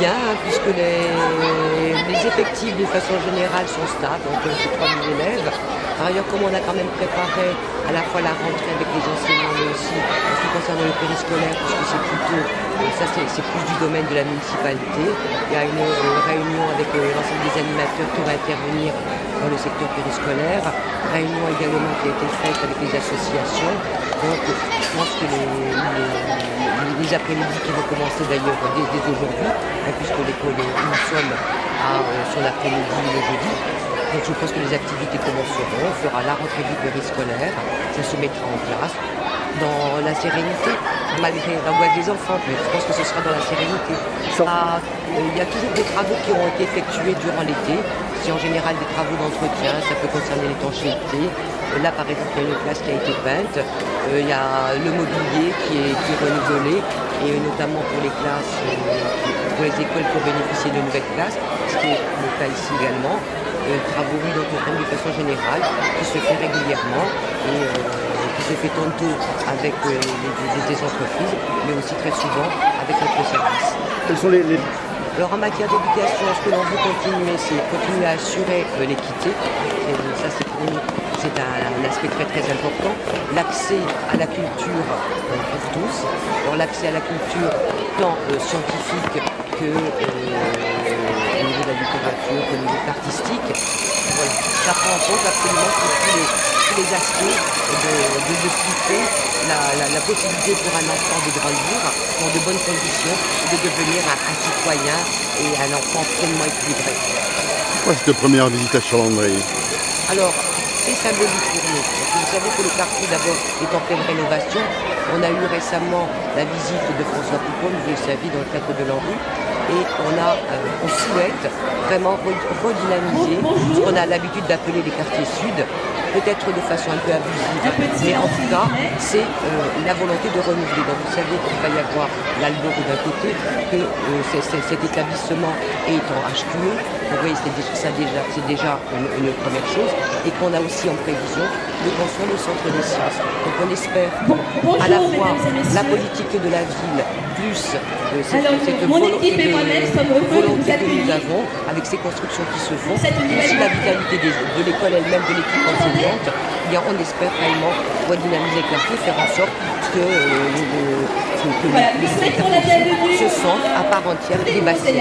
bien, hein, puisque les effectifs de façon générale sont stables, donc c'est 3000 élèves. Par ailleurs, comme on a quand même préparé à la fois la rentrée avec les enseignants, mais aussi en ce qui concerne le périscolaire, puisque c'est plutôt, ça c'est plus du domaine de la municipalité. Il y a une réunion avec l'ensemble des animateurs qui va intervenir dans le secteur périscolaire. Réunion également qui a été faite avec les associations. Donc je pense que les après-midi qui vont commencer d'ailleurs dès aujourd'hui, hein, puisque l'école où nous sommes a son après-midi le jeudi. Donc je pense que les activités commenceront, on fera la rentrée du périscolaire, ça se mettra en place dans la sérénité, malgré l'angoisse des enfants, mais je pense que ce sera dans la sérénité. Il y a toujours des travaux qui ont été effectués durant l'été, c'est en général des travaux d'entretien, ça peut concerner l'étanchéité. Là par exemple il y a une classe qui a été peinte, il y a le mobilier qui est renouvelé, et notamment pour les classes, pour les écoles qui ont bénéficié de nouvelles classes, ce qui est le cas ici également. Travaux mis d'entretien de façon générale, qui se fait régulièrement et qui se fait tantôt avec des entreprises, mais aussi très souvent avec notre service. Quels sont les... Alors en matière d'éducation, ce que l'on veut continuer, c'est continuer à assurer l'équité. Ça c'est pour nous, c'est un aspect très très important. L'accès à la culture pour tous. Alors l'accès à la culture tant scientifique que au niveau de la littérature, au niveau artistique. Voilà. Ça prend en compte absolument tous les aspects de discuter la possibilité pour un enfant de grandir dans de bonnes conditions, de devenir un citoyen et un enfant pleinement équilibré. Pourquoi cette première visite à Chalandry? Alors, c'est symbolique pour nous. Vous savez que le quartier d'abord est en pleine rénovation. On a eu récemment la visite de François Poupon, vous le savez, dans le cadre de l'ANRU. Et on souhaite vraiment redynamiser ce qu'on a l'habitude d'appeler les quartiers sud, peut-être de façon un peu abusive, mais en tout cas, c'est la volonté de renouveler. Donc vous savez qu'il va y avoir l'Albero d'un côté, que cet établissement est en HQE, vous voyez, c'est déjà une première chose, et qu'on a aussi en prévision de construire le centre des sciences. Donc on espère à la fois la politique de la ville, plus cette volonté que nous avons, avec ces constructions qui se font, et aussi la vitalité de l'école elle-même, de l'équipe enseignante, on espère vraiment redynamiser le quartier, faire en sorte que les établissements se sentent à part entière des bassins.